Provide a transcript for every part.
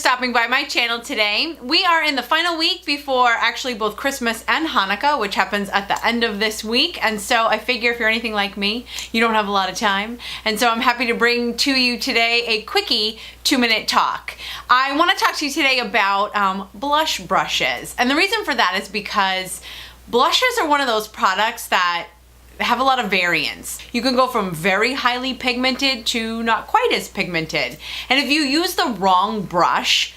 stopping by my channel today. We are in the final week before actually both Christmas and Hanukkah, which happens at the end of this week. And so I figure if you're anything like me, you don't have a lot of time. And so I'm happy to bring to you today a quickie 2-minute talk. I want to talk to you today about blush brushes. And the reason for that is because blushes are one of those products that have a lot of variance. You can go from very highly pigmented to not quite as pigmented. And if you use the wrong brush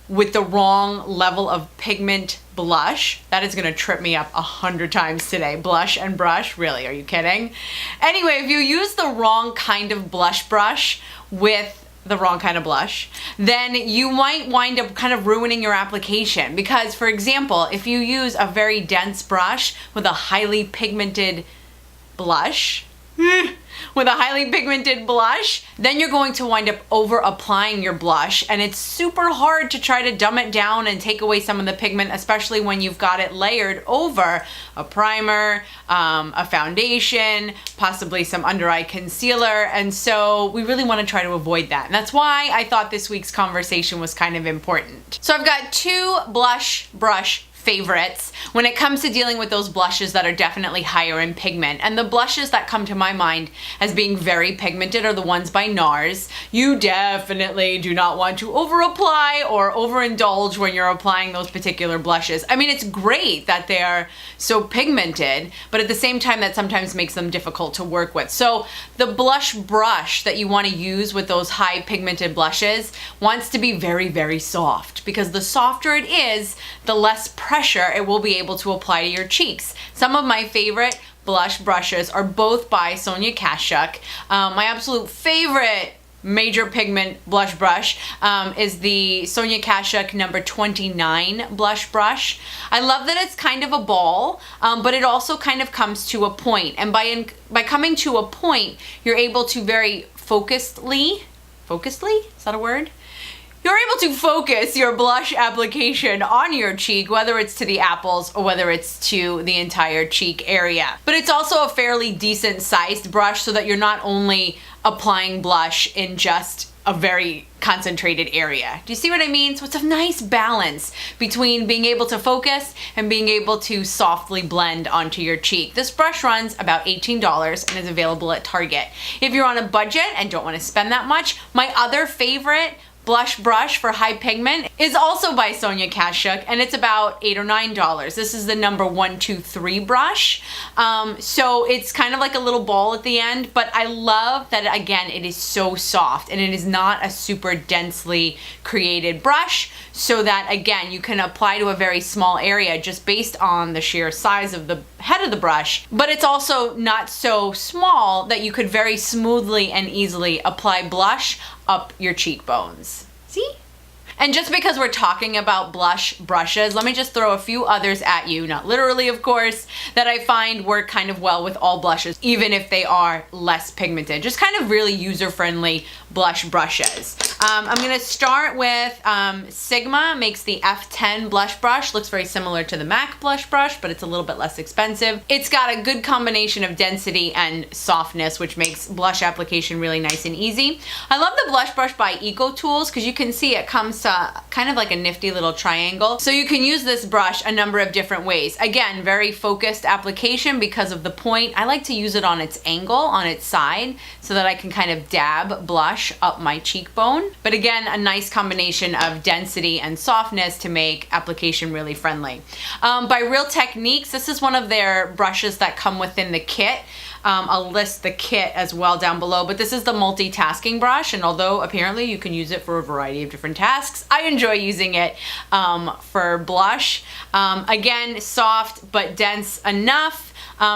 with the wrong level of pigment blush, that is gonna trip me up 100 times today. Blush and brush, really, are you kidding? Anyway, if you use the wrong kind of blush brush with the wrong kind of blush, then you might wind up kind of ruining your application. Because, for example, if you use a very dense brush with a highly pigmented blush, then you're going to wind up over applying your blush, and it's super hard to try to dumb it down and take away some of the pigment, especially when you've got it layered over a primer, a foundation, possibly some under eye concealer. And so we really want to try to avoid that, and that's why I thought this week's conversation was kind of important. So I've got 2 blush brush favorites when it comes to dealing with those blushes that are definitely higher in pigment. And the blushes that come to my mind as being very pigmented are the ones by NARS. You definitely do not want to over apply or overindulge when you're applying those particular blushes. I mean, it's great that they are so pigmented, but at the same time that sometimes makes them difficult to work with. So the blush brush that you want to use with those high pigmented blushes wants to be very, very soft, because the softer it is, the less pressure it will be able to apply to your cheeks. Some of my favorite blush brushes are both by Sonia Kashuk. My absolute favorite major pigment blush brush is the Sonia Kashuk number 29 blush brush. I love that it's kind of a ball, but it also kind of comes to a point. And by coming to a point, you're able to very focusedly, is that a word? You're able to focus your blush application on your cheek, whether it's to the apples or whether it's to the entire cheek area. But it's also a fairly decent sized brush so that you're not only applying blush in just a very concentrated area. Do you see what I mean? So it's a nice balance between being able to focus and being able to softly blend onto your cheek. This brush runs about $18 and is available at Target. If you're on a budget and don't want to spend that much, my other favorite blush brush for high pigment is also by Sonia Kashuk, and it's about $8 or $9. This is the number 123 brush. So it's kind of like a little ball at the end, but I love that, again, it is so soft and it is not a super densely created brush, so that, again, you can apply to a very small area just based on the sheer size of the head of the brush. But it's also not so small that you could very smoothly and easily apply blush up your cheekbones. See? And just because we're talking about blush brushes, let me just throw a few others at you, not literally of course, that I find work kind of well with all blushes, even if they are less pigmented. Just kind of really user-friendly blush brushes. I'm gonna start with Sigma makes the F10 blush brush. Looks very similar to the MAC blush brush, but it's a little bit less expensive. It's got a good combination of density and softness, which makes blush application really nice and easy. I love the blush brush by Eco Tools because you can see it comes to kind of like a nifty little triangle. So you can use this brush a number of different ways. Again, very focused application because of the point. I like to use it on its angle, on its side, so that I can kind of dab blush up my cheekbone. But again, a nice combination of density and softness to make application really friendly. By Real Techniques, this is one of their brushes that come within the kit. I'll list the kit as well down below, but this is the multitasking brush, and although apparently you can use it for a variety of different tasks, I enjoy using it for blush. Again, soft but dense enough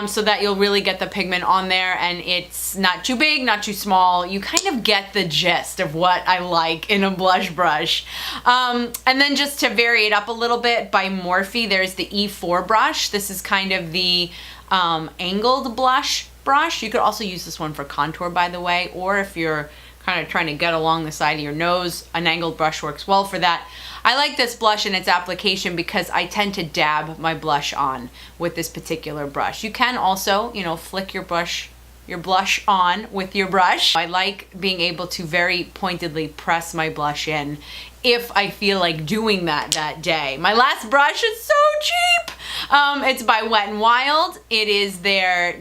so that you'll really get the pigment on there, and it's not too big, not too small. You kind of get the gist of what I like in a blush brush. And then just to vary it up a little bit, by Morphe, there's the E4 brush. This is kind of the angled blush brush. You could also use this one for contour, by the way, or if you're kind of trying to get along the side of your nose, an angled brush works well for that. I like this blush and its application because I tend to dab my blush on with this particular brush. You can also, you know, flick your blush on with your brush. I like being able to very pointedly press my blush in if I feel like doing that day. My last brush is so cheap. It's by Wet n Wild. It is their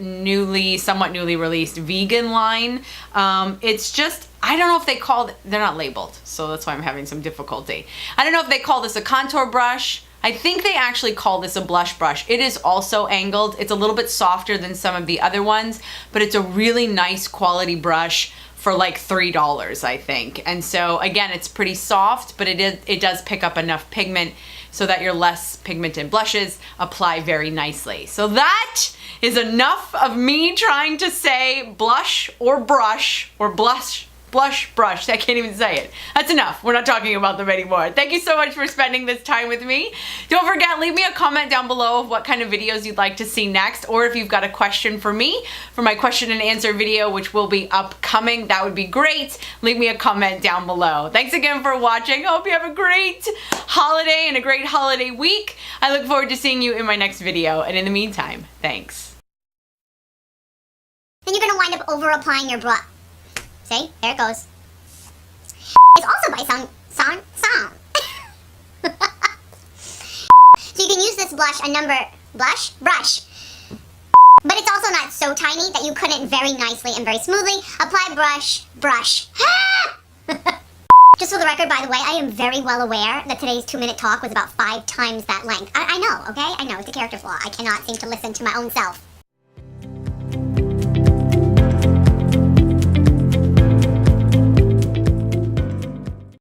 somewhat newly released vegan line. It's just, I don't know if they they're not labeled, so that's why I'm having some difficulty. I don't know if they call this a contour brush. I think they actually call this a blush brush. It is also angled. It's a little bit softer than some of the other ones, but it's a really nice quality brush for like $3, I think. And so again, it's pretty soft, but it does pick up enough pigment so that your less pigmented blushes apply very nicely. So that is enough of me trying to say blush or brush or blush, brush. I can't even say it. That's enough. We're not talking about them anymore. Thank you so much for spending this time with me. Don't forget, leave me a comment down below of what kind of videos you'd like to see next, or if you've got a question for me for my question and answer video, which will be upcoming, that would be great. Leave me a comment down below. Thanks again for watching. I hope you have a great holiday and a great holiday week. I look forward to seeing you in my next video, and in the meantime, thanks. Then you're gonna wind up over applying your brush. See? There it goes. It's also by Song. So you can use this brush. But it's also not so tiny that you couldn't very nicely and very smoothly apply brush. Just for the record, by the way, I am very well aware that today's 2-minute talk was about 5 times that length. I know, okay? I know, it's a character flaw. I cannot seem to listen to my own self.